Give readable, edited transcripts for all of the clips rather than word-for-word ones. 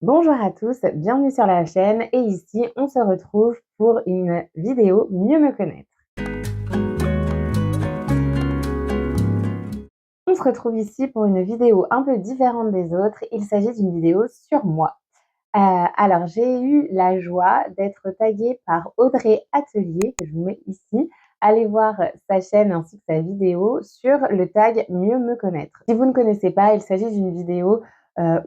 Bonjour à tous, bienvenue sur la chaîne et ici on se retrouve pour une vidéo Mieux me connaître. On se retrouve ici pour une vidéo un peu différente des autres, il s'agit d'une vidéo sur moi. Alors j'ai eu la joie d'être taguée par Audrey Atelier, que je vous mets ici. Allez voir sa chaîne ainsi que sa vidéo sur le tag Mieux me connaître. Si vous ne connaissez pas, il s'agit d'une vidéo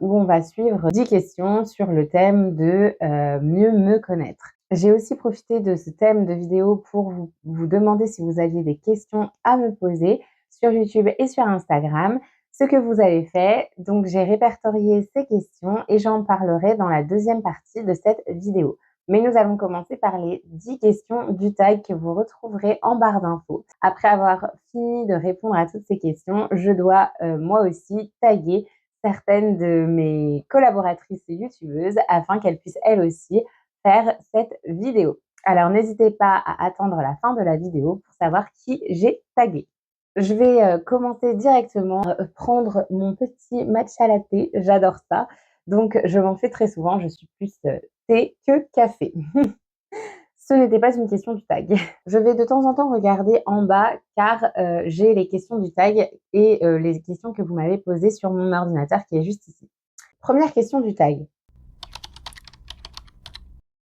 où on va suivre 10 questions sur le thème de mieux me connaître. J'ai aussi profité de ce thème de vidéo pour vous demander si vous aviez des questions à me poser sur YouTube et sur Instagram. Ce que vous avez fait, donc j'ai répertorié ces questions et j'en parlerai dans la deuxième partie de cette vidéo. Mais nous allons commencer par les 10 questions du tag que vous retrouverez en barre d'infos. Après avoir fini de répondre à toutes ces questions, je dois moi aussi taguer certaines de mes collaboratrices youtubeuses afin qu'elles puissent elles aussi faire cette vidéo. Alors n'hésitez pas à attendre la fin de la vidéo pour savoir qui j'ai tagué. Je vais commencer directement, prendre mon petit matcha latte, j'adore ça. Donc je m'en fais très souvent, je suis plus thé que café. Ce n'était pas une question du tag. Je vais de temps en temps regarder en bas car j'ai les questions du tag et les questions que vous m'avez posées sur mon ordinateur qui est juste ici. Première question du tag.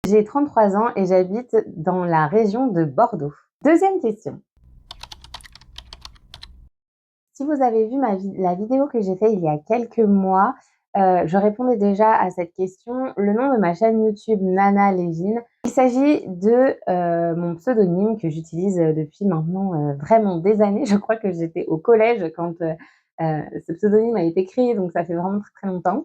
J'ai 33 ans et j'habite dans la région de Bordeaux. Deuxième question. Si vous avez vu la vidéo que j'ai faite il y a quelques mois, je répondais déjà à cette question. Le nom de ma chaîne YouTube, Nana Lévin. Il s'agit de mon pseudonyme que j'utilise depuis maintenant vraiment des années. Je crois que j'étais au collège quand ce pseudonyme a été créé, donc ça fait vraiment très très longtemps.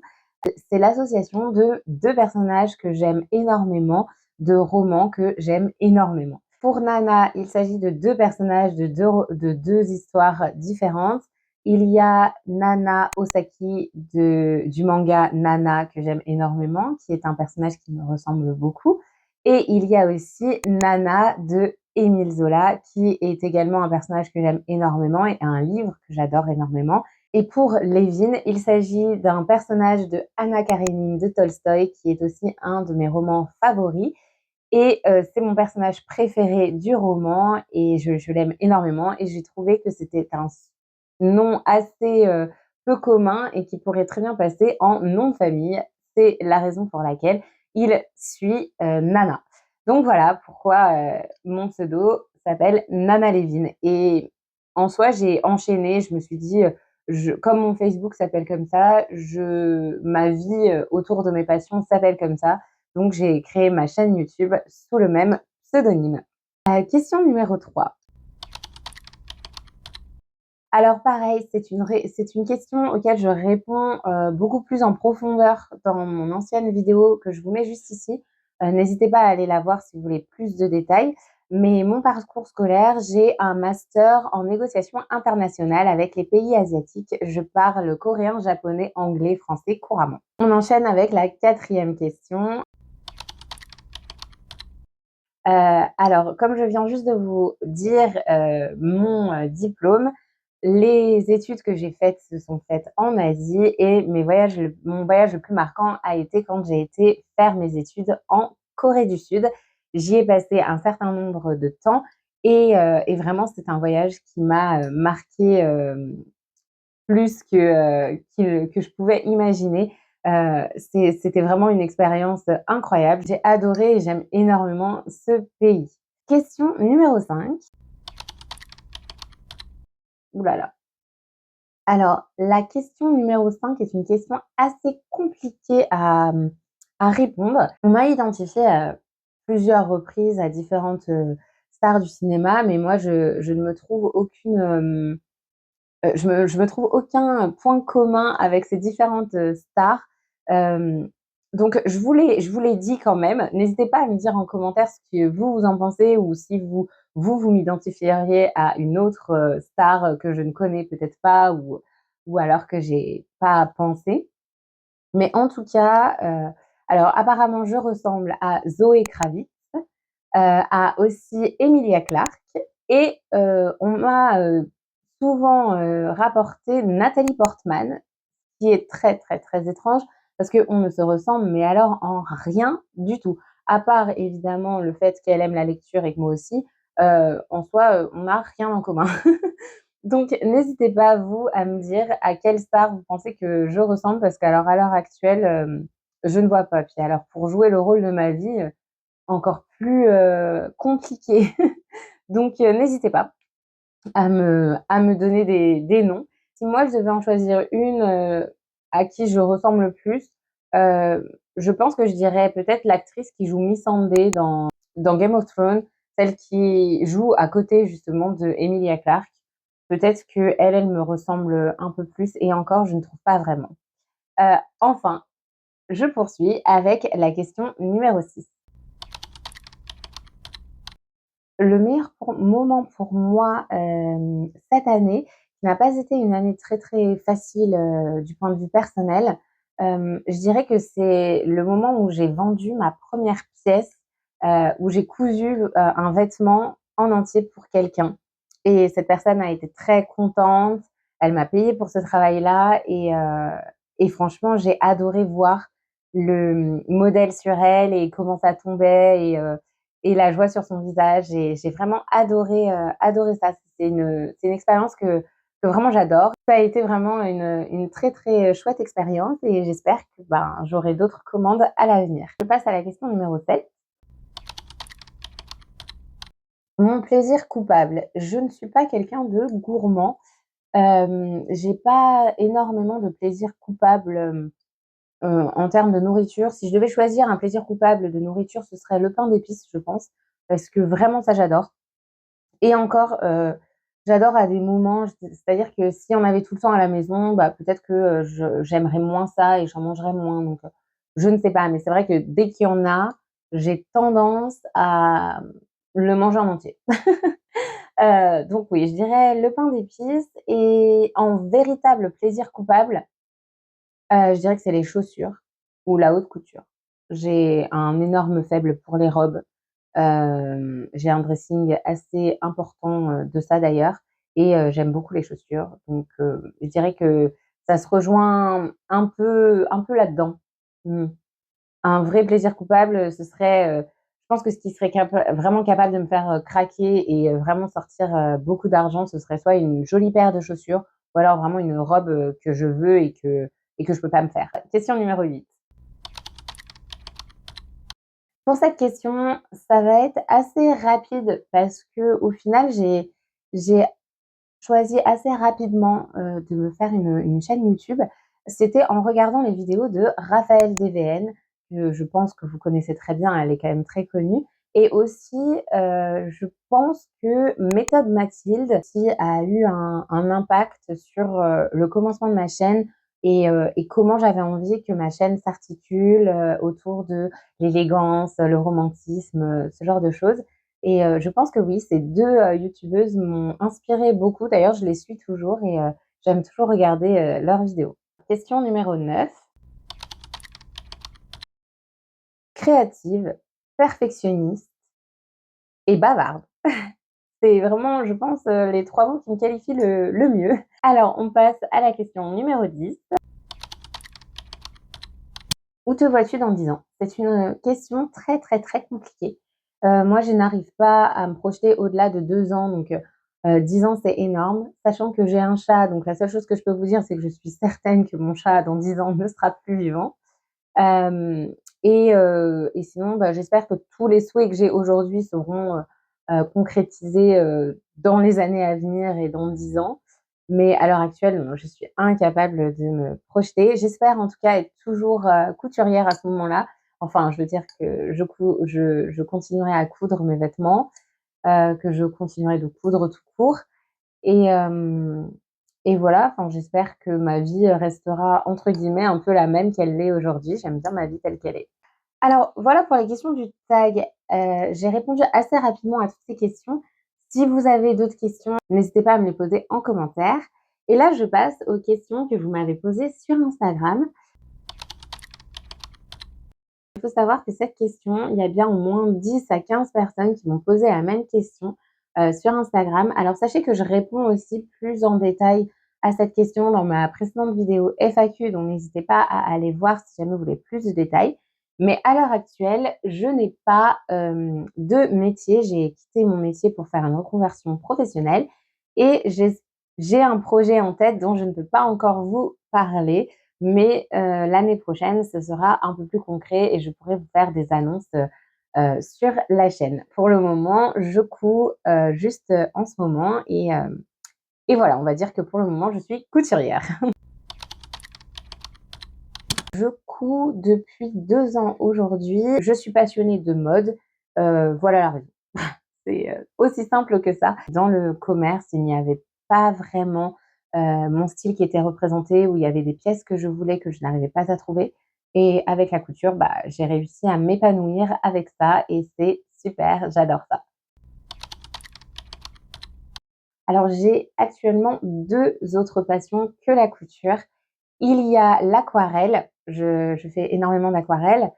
C'est l'association de deux personnages que j'aime énormément, de romans que j'aime énormément. Pour Nana, il s'agit de deux personnages de deux histoires différentes. Il y a Nana Osaki du manga Nana que j'aime énormément, qui est un personnage qui me ressemble beaucoup. Et il y a aussi Nana de Émile Zola, qui est également un personnage que j'aime énormément et un livre que j'adore énormément. Et pour Lévin, il s'agit d'un personnage de Anna Karenine de Tolstoï, qui est aussi un de mes romans favoris. Et c'est mon personnage préféré du roman et je l'aime énormément et j'ai trouvé que c'était un nom assez peu commun et qui pourrait très bien passer en nom de famille. C'est la raison pour laquelle il suit Nana. Donc voilà pourquoi mon pseudo s'appelle Nana Lévin. Et en soi, j'ai enchaîné, je me suis dit, comme mon Facebook s'appelle comme ça, ma vie autour de mes passions s'appelle comme ça. Donc, j'ai créé ma chaîne YouTube sous le même pseudonyme. Question numéro 3. Alors pareil, c'est une question auquel je réponds beaucoup plus en profondeur dans mon ancienne vidéo que je vous mets juste ici. N'hésitez pas à aller la voir si vous voulez plus de détails. Mais mon parcours scolaire, j'ai un master en négociation internationale avec les pays asiatiques. Je parle coréen, japonais, anglais, français couramment. On enchaîne avec la 4e question. Alors, comme je viens juste de vous dire mon diplôme, les études que j'ai faites se sont faites en Asie et mon voyage le plus marquant a été quand j'ai été faire mes études en Corée du Sud. J'y ai passé un certain nombre de temps et vraiment c'est un voyage qui m'a marqué plus que je pouvais imaginer. C'était vraiment une expérience incroyable. J'ai adoré et j'aime énormément ce pays. Question numéro 5. Ouh là là. Alors, la question numéro 5 est une question assez compliquée à répondre. On m'a identifiée à plusieurs reprises à différentes stars du cinéma, mais moi, je ne me trouve je me trouve aucun point commun avec ces différentes stars. Donc, je vous l'ai dit quand même. N'hésitez pas à me dire en commentaire ce que vous en pensez ou si vous m'identifieriez à une autre star que je ne connais peut-être pas ou alors que j'ai pas pensé. Mais en tout cas, alors apparemment, je ressemble à Zoé Kravitz, à aussi Emilia Clarke et on m'a souvent rapporté Nathalie Portman, qui est très, très, très étrange. parce qu'on ne se ressemble, mais alors en rien du tout. À part évidemment le fait qu'elle aime la lecture et que moi aussi, en soi, on n'a rien en commun. Donc n'hésitez pas vous à me dire à quelle star vous pensez que je ressemble parce qu'alors à l'heure actuelle, je ne vois pas. Puis alors pour jouer le rôle de ma vie, encore plus, compliqué. Donc n'hésitez pas à me donner des noms. Si moi je devais en choisir une, à qui je ressemble le plus, je pense que je dirais peut-être l'actrice qui joue Missandei dans Game of Thrones, celle qui joue à côté justement de Emilia Clarke. Peut-être qu'elle, elle me ressemble un peu plus et encore je ne trouve pas vraiment. Enfin, je poursuis avec la question numéro 6. Le meilleur moment pour moi, cette année, qui n'a pas été une année très, très facile, du point de vue personnel, je dirais que c'est le moment où j'ai vendu ma première pièce, où j'ai cousu, un vêtement en entier pour quelqu'un et cette personne a été très contente. Elle m'a payée pour ce travail-là et franchement, j'ai adoré voir le, modèle sur elle et comment ça tombait et la joie sur son visage et j'ai vraiment adoré ça. C'est une expérience que vraiment j'adore. Ça a été vraiment une très, très chouette expérience et j'espère que, ben, j'aurai d'autres commandes à l'avenir. Je passe à la question numéro 7. Mon plaisir coupable. Je ne suis pas quelqu'un de gourmand. J'ai pas énormément de plaisir coupable, en termes de nourriture. Si je devais choisir un plaisir coupable de nourriture, ce serait le pain d'épices, je pense, parce que vraiment ça j'adore. Et encore, j'adore à des moments, c'est-à-dire que si on avait tout le temps à la maison, bah, peut-être que, j'aimerais moins ça et j'en mangerais moins donc je ne sais pas, mais c'est vrai que dès qu'il y en a, j'ai tendance à le manger en entier. Donc oui, je dirais le pain d'épices et en véritable plaisir coupable, je dirais que c'est les chaussures ou la haute couture. J'ai un énorme faible pour les robes. J'ai un dressing assez important, de ça d'ailleurs et j'aime beaucoup les chaussures donc je dirais que ça se rejoint un peu là-dedans. Mmh. Un vrai plaisir coupable, ce serait, je pense que ce qui serait vraiment capable de me faire, craquer et vraiment sortir, beaucoup d'argent, ce serait soit une jolie paire de chaussures ou alors vraiment une robe, que je veux et que je peux pas me faire. Question numéro 8. Pour cette question, ça va être assez rapide parce qu'au final, j'ai choisi assez rapidement, de me faire une chaîne YouTube. C'était en regardant les vidéos de Raphaël DVN, que je pense que vous connaissez très bien, elle est quand même très connue et aussi, je pense que Méthode Mathilde qui a eu un impact sur, le commencement de ma chaîne et comment j'avais envie que ma chaîne s'articule, autour de l'élégance, le romantisme, ce genre de choses et je pense que oui, ces 2 youtubeuses m'ont inspirée beaucoup. D'ailleurs, je les suis toujours et j'aime toujours regarder, leurs vidéos. Question numéro 9. Créative, perfectionniste et bavarde. C'est vraiment, je pense, les 3 mots qui me qualifient le mieux. Alors, on passe à la question numéro 10. Où te vois-tu dans 10 ans? C'est une question très, très, très compliquée. Moi, je n'arrive pas à me projeter au-delà de 2 ans, donc 10 ans, c'est énorme. Sachant que j'ai un chat, donc la seule chose que je peux vous dire, c'est que je suis certaine que mon chat, dans 10 ans, ne sera plus vivant. Hem et sinon, bah, j'espère que tous les souhaits que j'ai aujourd'hui seront, concrétisés, dans les années à venir et dans 10 ans. Mais à l'heure actuelle, non, je suis incapable de me projeter. J'espère en tout cas être toujours, couturière à ce moment-là. Enfin, je veux dire que je continuerai à coudre mes vêtements, que je continuerai de coudre tout court et hem et voilà, enfin, j'espère que ma vie, restera entre guillemets «un peu la même qu'elle l'est aujourd'hui». J'aime bien ma vie telle qu'elle est. Alors voilà pour les questions du tag. J'ai répondu assez rapidement à toutes ces questions. Si vous avez d'autres questions, n'hésitez pas à me les poser en commentaire. Et là, je passe aux questions que vous m'avez posées sur Instagram. Il faut savoir que cette question, il y a bien au moins 10 à 15 personnes qui m'ont posé la même question, sur Instagram. Alors sachez que je réponds aussi plus en détail, à cette question dans ma précédente vidéo FAQ, donc n'hésitez pas à aller voir si jamais vous voulez plus de détails. Mais à l'heure actuelle, je n'ai pas de métier. J'ai quitté mon métier pour faire une reconversion professionnelle et j'ai un projet en tête dont je ne peux pas encore vous parler, mais l'année prochaine, ce sera un peu plus concret et je pourrai vous faire des annonces sur la chaîne. Pour le moment, je couds juste en ce moment et voilà, on va dire que pour le moment, je suis couturière. Je couds depuis 2 ans aujourd'hui. Je suis passionnée de mode, voilà la raison. C'est aussi simple que ça. Dans le commerce, il n'y avait pas vraiment mon style qui était représenté, où il y avait des pièces que je voulais que je n'arrivais pas à trouver et avec la couture, bah, j'ai réussi à m'épanouir avec ça et c'est super, j'adore ça. Alors j'ai actuellement 2 autres passions que la couture. Il y a l'aquarelle, je fais énormément d'aquarelle.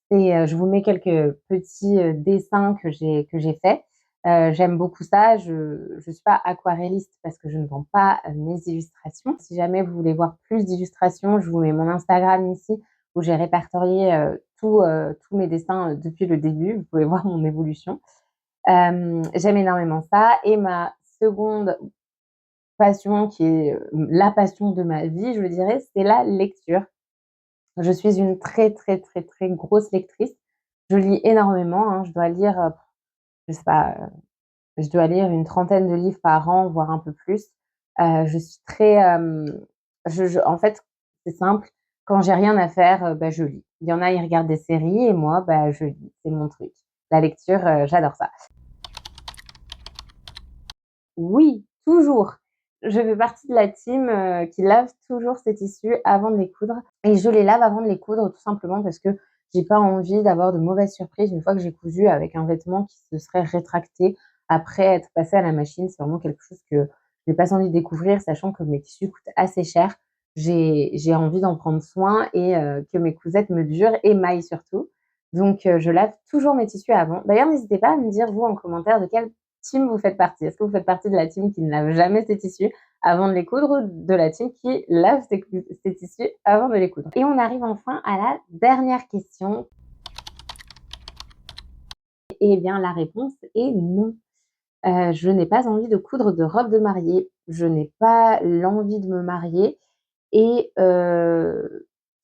Et je vous mets quelques petits, dessins que j'ai faits. J'aime beaucoup ça. Je suis pas aquarelliste parce que je ne vends pas, mes illustrations. Si jamais vous voulez voir plus d'illustrations, je vous mets mon Instagram ici où j'ai répertorié, tous mes dessins, depuis le début. Vous pouvez voir mon évolution. J'aime énormément ça et ma seconde passion qui est, la passion de ma vie, je dirais, c'est la lecture. Je suis une très, très, très, très grosse lectrice. Je lis énormément, hein, je dois lire, je sais pas, je dois lire une trentaine de livres par an, voire un peu plus. Je suis très, en fait, c'est simple, quand j'ai rien à faire, bah, je lis. Il y en a, ils regardent des séries et moi, bah, je lis, c'est mon truc. La lecture, j'adore ça. Oui, toujours. Je fais partie de la team, qui lave toujours ses tissus avant de les coudre et je les lave avant de les coudre tout simplement parce que j'ai pas envie d'avoir de mauvaises surprises une fois que j'ai cousu avec un vêtement qui se serait rétracté après être passé à la machine. C'est vraiment quelque chose que je n'ai pas envie de découvrir, sachant que mes tissus coûtent assez cher. J'ai envie d'en prendre soin et que mes cousettes me durent et m'aillent surtout. Donc je lave toujours mes tissus avant. D'ailleurs, n'hésitez pas à me dire vous en commentaire de quelle team vous faites partie. Est-ce que vous faites partie de la team qui ne lave jamais ses tissus avant de les coudre ou de la team qui lave ses tissus avant de les coudre? Et on arrive enfin à la dernière question. Eh bien, la réponse est non. Je n'ai pas envie de coudre de robe de mariée. Je n'ai pas l'envie de me marier et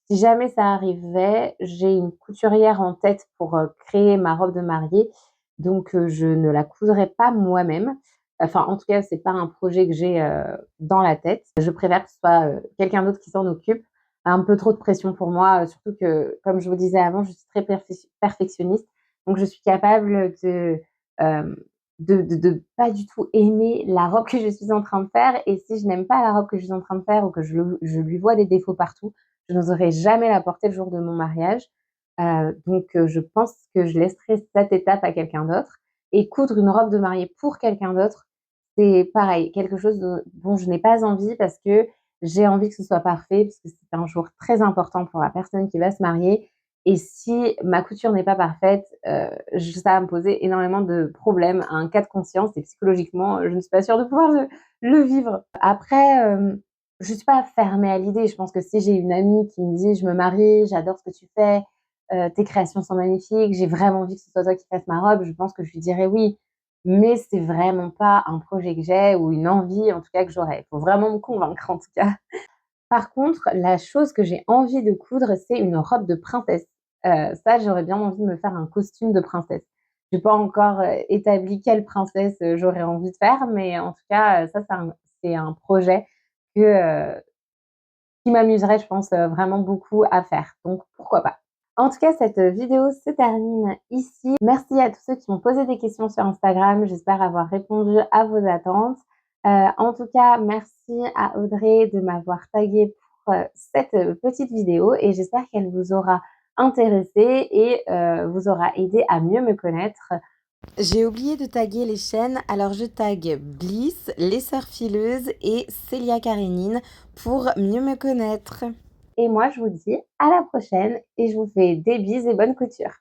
si jamais ça arrivait, j'ai une couturière en tête pour, créer ma robe de mariée, donc je ne la coudrais pas moi-même. Enfin, en tout cas, c'est pas un projet que j'ai, dans la tête. Je préfère que ce soit, quelqu'un d'autre qui s'en occupe. Un peu trop de pression pour moi, surtout que, comme je vous disais avant, je suis très perfectionniste, donc je suis capable hem, de pas du tout aimer la robe que je suis en train de faire et si je n'aime pas la robe que je suis en train de faire ou que je lui vois des défauts partout, je n'oserais jamais la porter le jour de mon mariage. Donc je pense que je laisserai cette étape à quelqu'un d'autre et coudre une robe de mariée pour quelqu'un d'autre, c'est pareil, quelque chose dont je n'ai pas envie parce que j'ai envie que ce soit parfait, parce que c'est un jour très important pour la personne qui va se marier et si ma couture n'est pas parfaite, ça va me poser énormément de problèmes, un cas de conscience et psychologiquement, je ne suis pas sûre de pouvoir le vivre. Après, je suis pas fermée à l'idée. Je pense que si j'ai une amie qui me dit: «Je me marie, j'adore ce que tu fais, tes créations sont magnifiques, j'ai vraiment envie que ce soit toi qui fasses ma robe», je pense que je lui dirais oui. Mais c'est vraiment pas un projet que j'ai ou une envie en tout cas que j'aurais. Il faut vraiment me convaincre en tout cas. Par contre, la chose que j'ai envie de coudre, c'est une robe de princesse. Ça, j'aurais bien envie de me faire un costume de princesse. J'ai pas encore, établi quelle princesse, j'aurais envie de faire, mais en tout cas, ça c'est un projet que, qui m'amuserait, je pense, vraiment beaucoup à faire. Donc pourquoi pas? En tout cas, cette vidéo se termine ici. Merci à tous ceux qui m'ont posé des questions sur Instagram. J'espère avoir répondu à vos attentes. En tout cas, merci à Audrey de m'avoir taguée pour, cette, petite vidéo et j'espère qu'elle vous aura intéressée et vous aura aidé à mieux me connaître. J'ai oublié de taguer les chaînes, alors je tag Bliss, Les Sœurs Fileuses et Célia Karénine pour mieux me connaître. Et moi, je vous dis à la prochaine et je vous fais des bises et bonne couture.